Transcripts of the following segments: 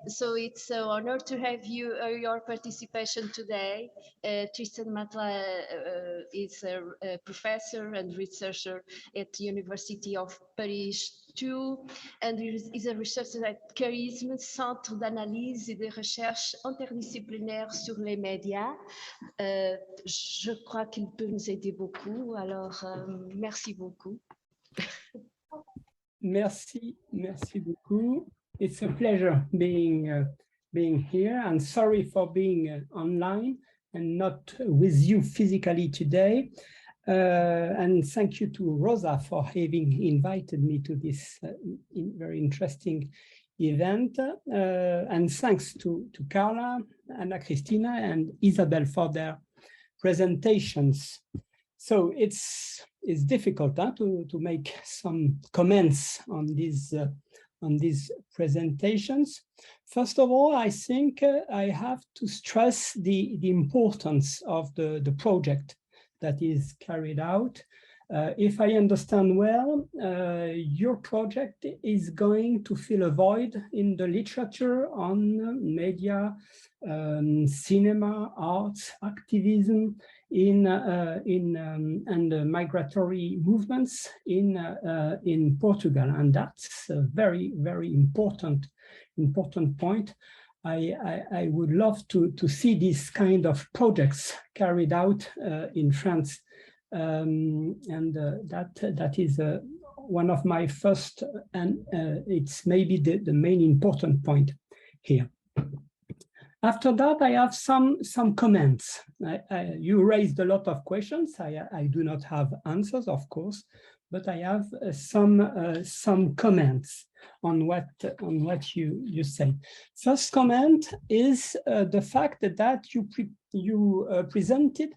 So it's an honor to have you your participation today. Tristan Mattelart is a professor and researcher at the University of Paris too, and is a researcher at Charisme, Centre d'analyse et de recherche interdisciplinaire sur les médias. Je crois qu'il peut nous aider beaucoup, alors merci beaucoup. Merci beaucoup. It's a pleasure being here, and sorry for being online and not with you physically today. And thank you to Rosa for having invited me to this very interesting event. And thanks to Carla, Anna Cristina, and Isabel for their presentations. So it's difficult to make some comments on these presentations. First of all, I think I have to stress the importance of the project that is carried out. If I understand well, your project is going to fill a void in the literature on media, cinema, arts, activism, and migratory movements in Portugal, and that's a very important point. I would love to see this kind of projects carried out in France, and that is one of my first, and it's maybe the main important point here. After that, I have some comments. You raised a lot of questions. I do not have answers, of course, but I have some comments on what you say. First comment is the fact that you presented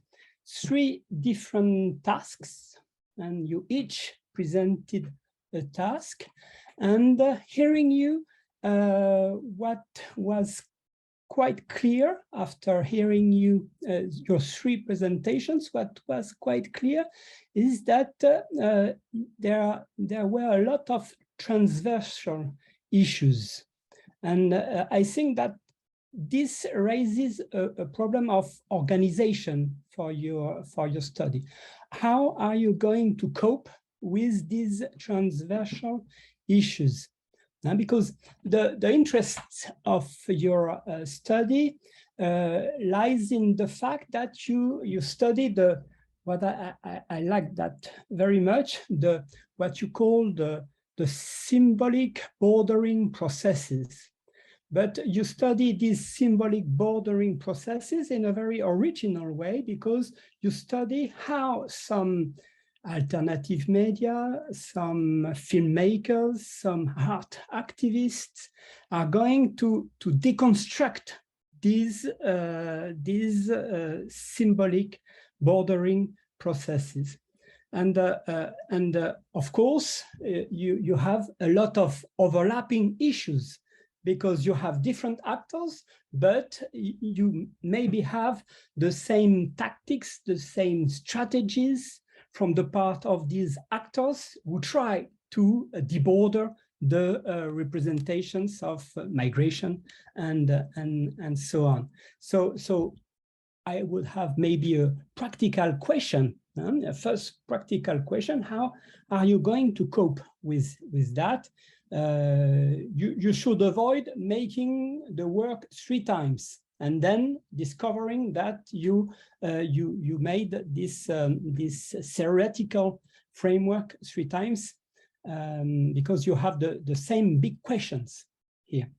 3 different tasks, and you each presented a task. And hearing you, what was quite clear after hearing you your 3 presentations, what was quite clear is that there were a lot of transversal issues, and I think that this raises a problem of organization for your study. How are you going to cope with these transversal issues? Because the interest of your study lies in the fact that you study what I like that very much, what you call the symbolic bordering processes. But you study these symbolic bordering processes in a very original way, because you study how some alternative media, some filmmakers, some art activists are going to deconstruct these symbolic bordering processes. And of course, you have a lot of overlapping issues, because you have different actors, but you maybe have the same tactics, the same strategies from the part of these actors who try to deborder the representations of migration and so on. So I would have maybe a practical question. A first practical question: how are you going to cope with that? You should avoid making the work 3 times and then discovering that you made this theoretical framework 3 times, because you have the same big questions here.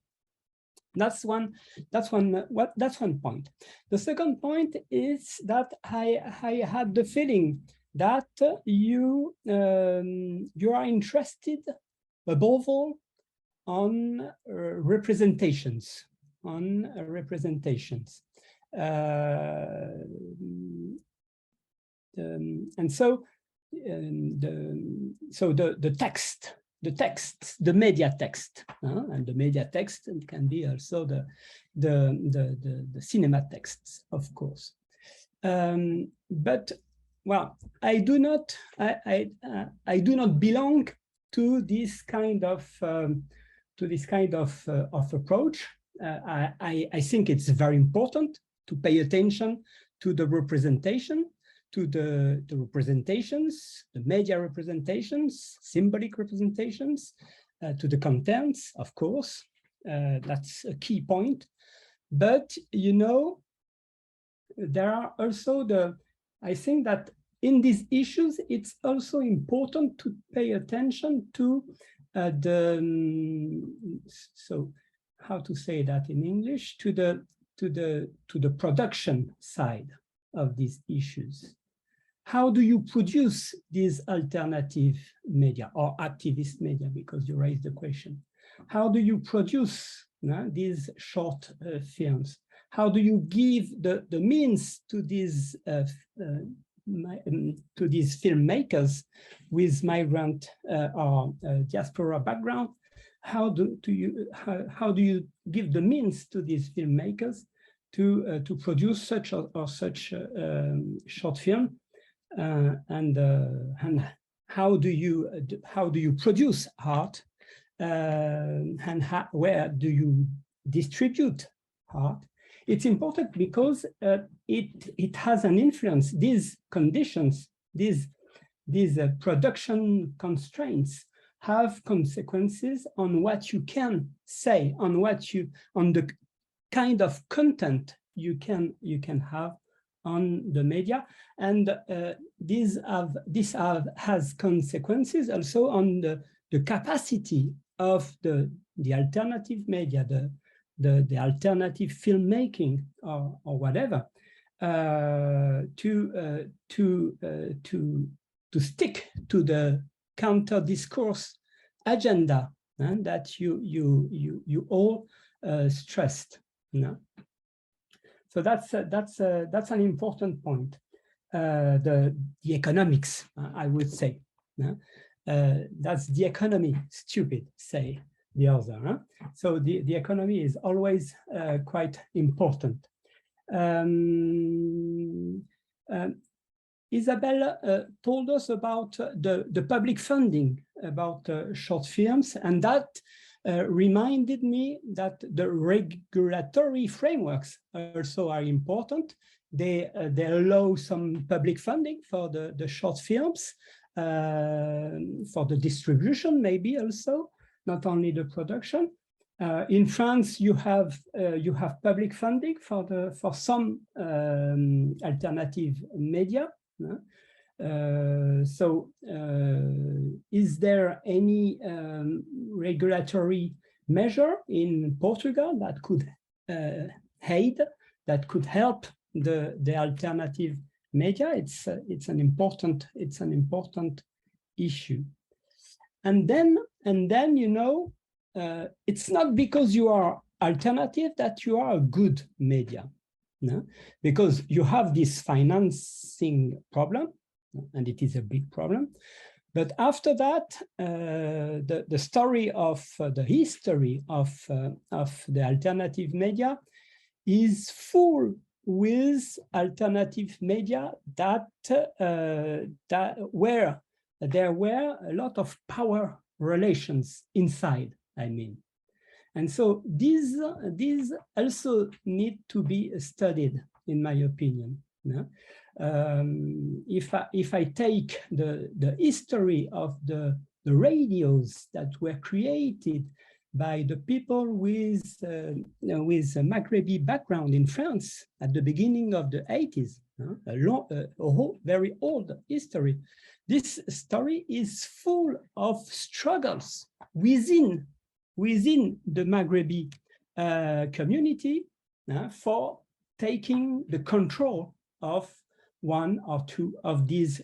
That's one point. The second point is that I had the feeling that you are interested above all on representations. And so the text, the media text, and the media text can be also the cinema texts, of course. But well, I do not belong to this kind of approach. I think it's very important to pay attention to the representation, to the representations, the media representations, symbolic representations, to the contents, of course. That's a key point. But, you know, there are also I think that in these issues, it's also important to pay attention to so how to say that in English, to the production side of these issues. How do you produce these alternative media or activist media, because you raised the question? How do you produce these short films? How do you give the means to these filmmakers with migrant or diaspora background? How do you give the means to these filmmakers to produce such or such short film? And how do you produce art? And where do you distribute art? It's important because it has an influence. These conditions, these production constraints have consequences on what you can say, on the kind of content you can have on the media, and this has consequences also on the capacity of the alternative media, the alternative filmmaking or whatever, to stick to the counter discourse agenda that you all stressed. So that's an important point. The economics, I would say. That's the economy, stupid, say the other. So the economy is always quite important. Isabelle told us about the public funding about short films, and that reminded me that the regulatory frameworks also are important. They allow some public funding for the short films, for the distribution maybe also, not only the production. In France, you have public funding for some alternative media. So is there any regulatory measure in Portugal that could aid, that could help the alternative media? It's an important issue. And then you know, it's not because you are alternative that you are a good media. No? Because you have this financing problem, and it is a big problem. But after that, the story of the history of the alternative media is full with alternative media where there were a lot of power relations inside, I mean. And so these also need to be studied, in my opinion. No? If I take the history of the radios that were created by the people with a Maghrebi background in France at the beginning of the 80s, a very old history. This story is full of struggles within the Maghrebi community for taking the control of one or two of these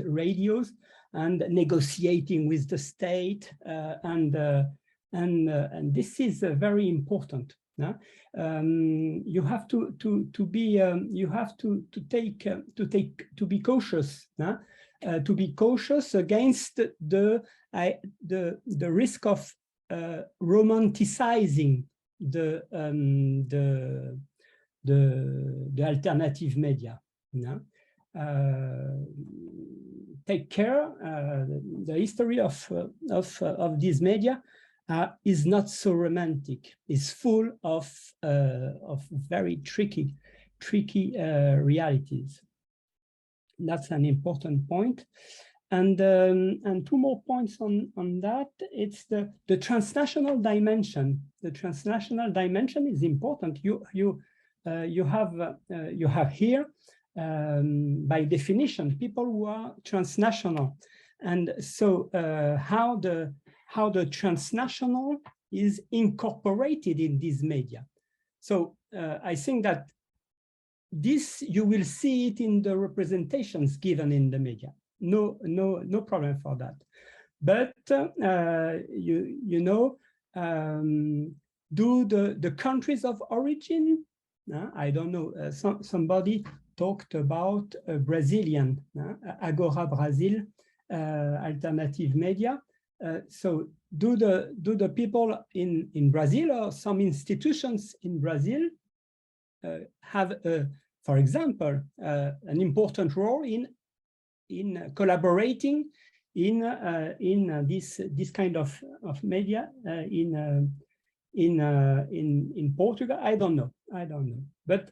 radios and negotiating with the state, and this is very important. You have to be cautious. To be cautious against the risk of romanticizing the alternative media. Take care. The history of these media is not so romantic. It's full of very tricky realities. That's an important point. And two more points on that. It's the transnational dimension. The transnational dimension is important. You have here, by definition, people who are transnational, and so how the transnational is incorporated in these media. So I think that this, you will see it in the representations given in the media. No problem for that. But you know, do the countries of origin? I don't know. Somebody talked about Brazilian, Agora Brazil, alternative media. So do the people in Brazil or some institutions in Brazil have, for example, an important role in collaborating in this kind of media in Portugal? I don't know. But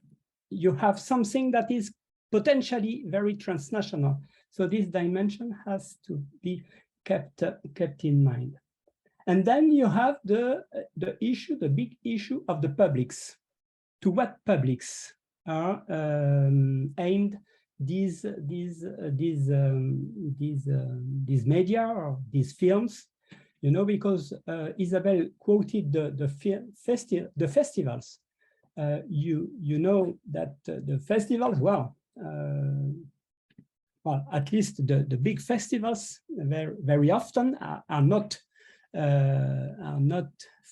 you have something that is potentially very transnational. So this dimension has to be kept in mind. And then you have the big issue of the publics. To what publics are aimed these media or these films? You know, because Isabel quoted the festivals. You know that the festivals, well, at least the big festivals very often are not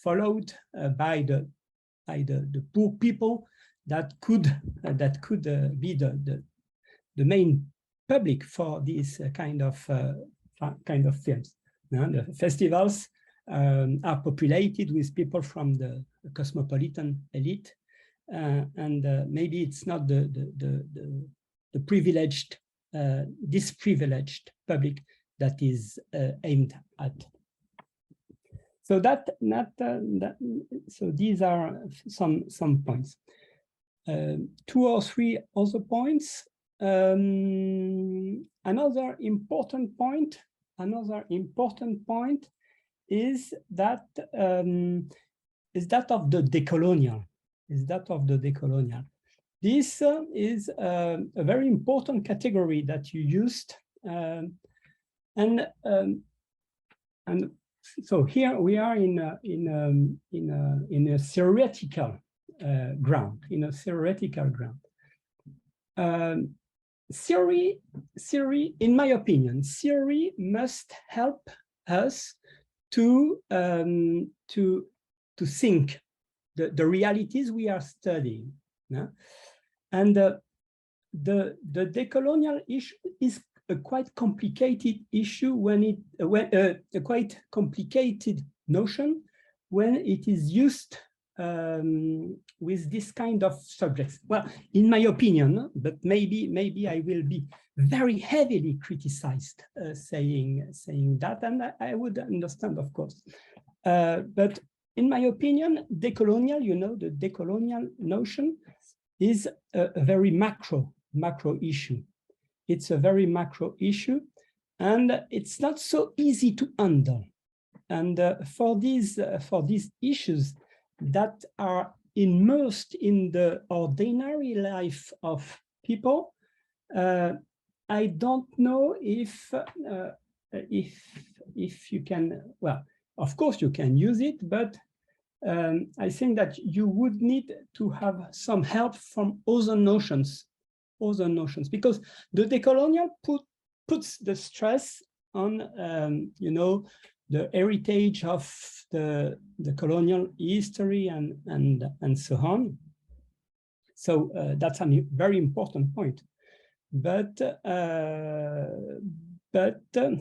followed by the poor people that could be the main public for this kind of films. The festivals are populated with people from the cosmopolitan elite, and maybe it's not the privileged, disprivileged public that is aimed at. So so these are some points. 2 or 3 other points. Another important point is that of the decolonial. This is a very important category that you used, and so here we are in a theoretical ground. Theory, in my opinion, theory must help us to think the realities we are studying. And the decolonial issue is a quite complicated issue a quite complicated notion when it is used with this kind of subjects. Well, in my opinion, but maybe I will be very heavily criticized saying that, and I would understand, of course. But in my opinion, decolonial, you know, the decolonial notion is a very macro issue. It's a very macro issue, and it's not so easy to handle. And for these issues that are immersed in the ordinary life of people, I don't know if you can. Well, of course you can use it, but I think that you would need to have some help from other notions, because the decolonial puts the stress on, you know, the heritage of the colonial history and so on. So that's a very important point. But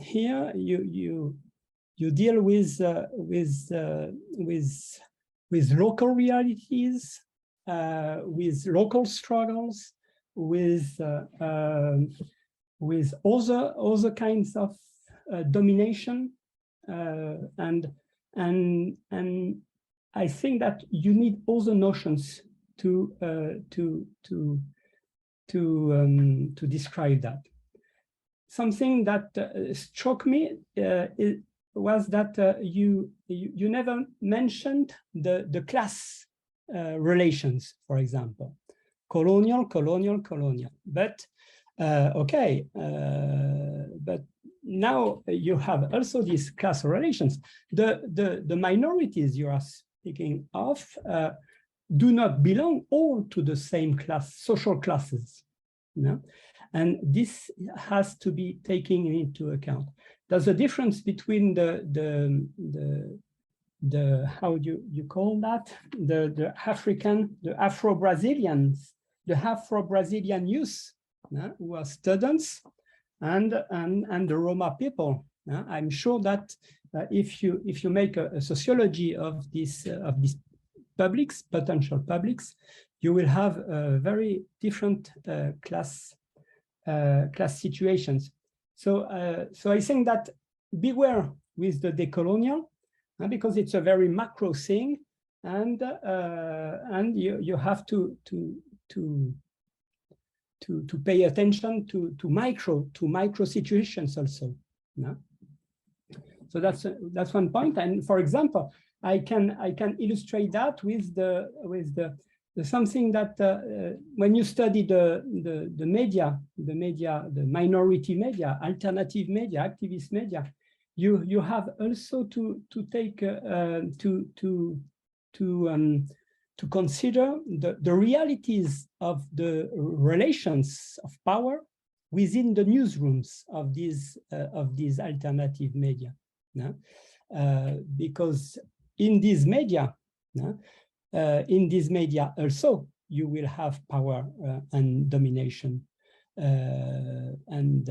here you deal with local realities, with local struggles, with other kinds of domination, and and I think that you need all the notions to describe that. Something that struck me was that you never mentioned the class relations, for example, colonial, but okay, but now you have also these class relations. The minorities you are speaking of do not belong all to the same class, social classes, no? And this has to be taken into account. There's a difference between the how you call that, the Afro-Brazilians, the Afro-Brazilian youth, who are students, and the Roma people. I'm sure that if you make a sociology of these publics, potential publics, you will have very different class situations. So I think that beware with the decolonial, because it's a very macro thing, and you have to pay attention to micro situations also. No? So that's one point. And for example, I can illustrate that with the something that when you study the minority media, alternative media, activist media, you have also to take to consider the realities of the relations of power within the newsrooms of these alternative media, because in these media also you will have power and domination, and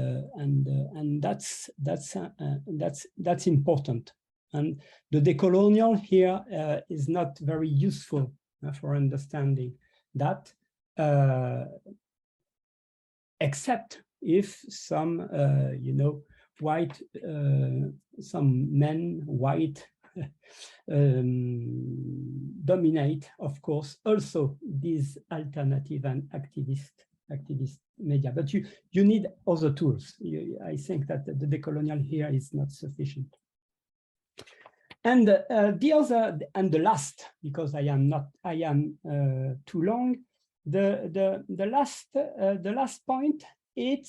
that's important. And the decolonial here is not very useful for understanding that, except if some white, some men white dominate, of course, also these alternative and activist media. But you need other tools. I think that the decolonial here is not sufficient. And the other and the last, because I am too long. The last point, there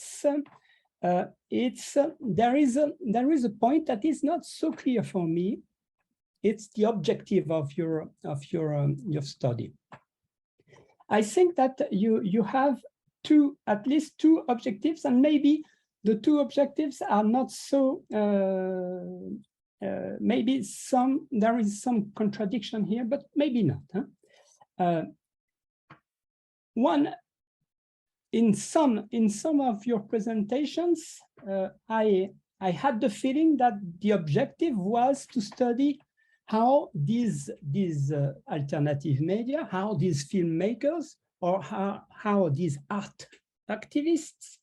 is a point that is not so clear for me. It's the objective of your study. I think that you have at least two objectives, and maybe the two objectives are not so. Maybe there is some contradiction here, but maybe not. One, in some of your presentations, I had the feeling that the objective was to study how these alternative media, how these filmmakers, or how these art activists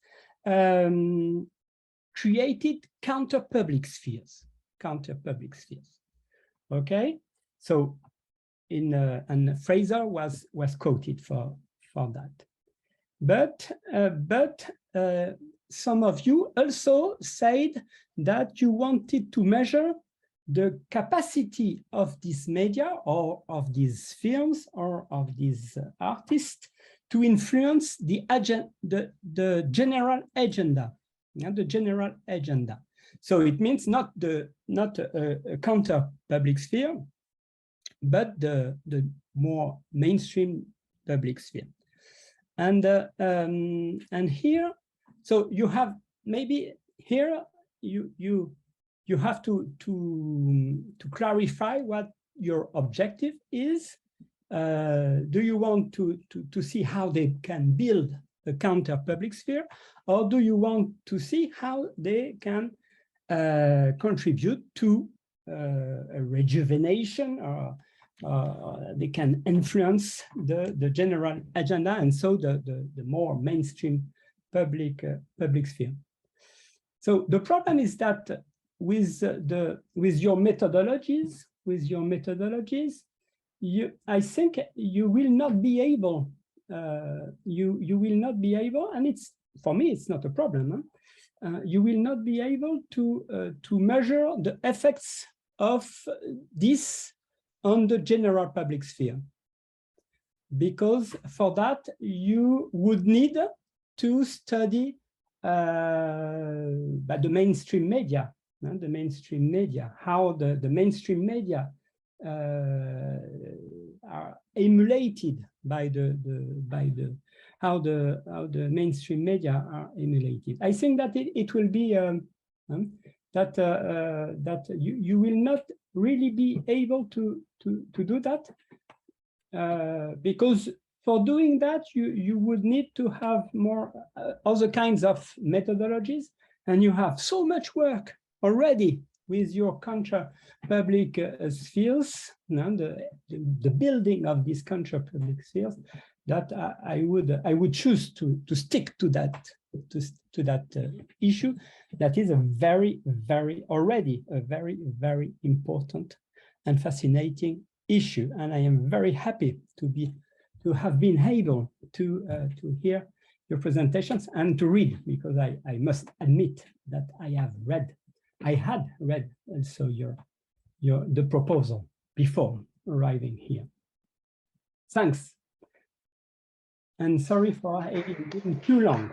created counter-public spheres. Okay, so and Fraser was quoted for that, but some of you also said that you wanted to measure the capacity of this media or of these films or of these artists to influence the general agenda, the general agenda. So it means not a counter public sphere, but the more mainstream public sphere. And here, so you have maybe here you have to clarify what your objective is. Do you want to see how they can build a counter public sphere, or do you want to see how they can contribute to a rejuvenation, or they can influence the general agenda, and so the more mainstream public sphere? So the problem is that with your methodologies, your methodologies, I think you will not be able, you will not be able, and it's, for me, it's not a problem. Huh? You will not be able to measure the effects of this on the general public sphere, because for that you would need to study the mainstream media, how the mainstream media are emulated by how the mainstream media are emulated. I think that it will be that you will not really be able to do that, because for doing that you would need to have more other kinds of methodologies, and you have so much work already with your contra-public spheres, the building of these contra-public spheres, that I would choose to stick to that issue. That is already a very important and fascinating issue, and I am very happy to have been able to hear your presentations and to read, because I must admit that I had read also the proposal before arriving here. Thanks. And sorry for being too long.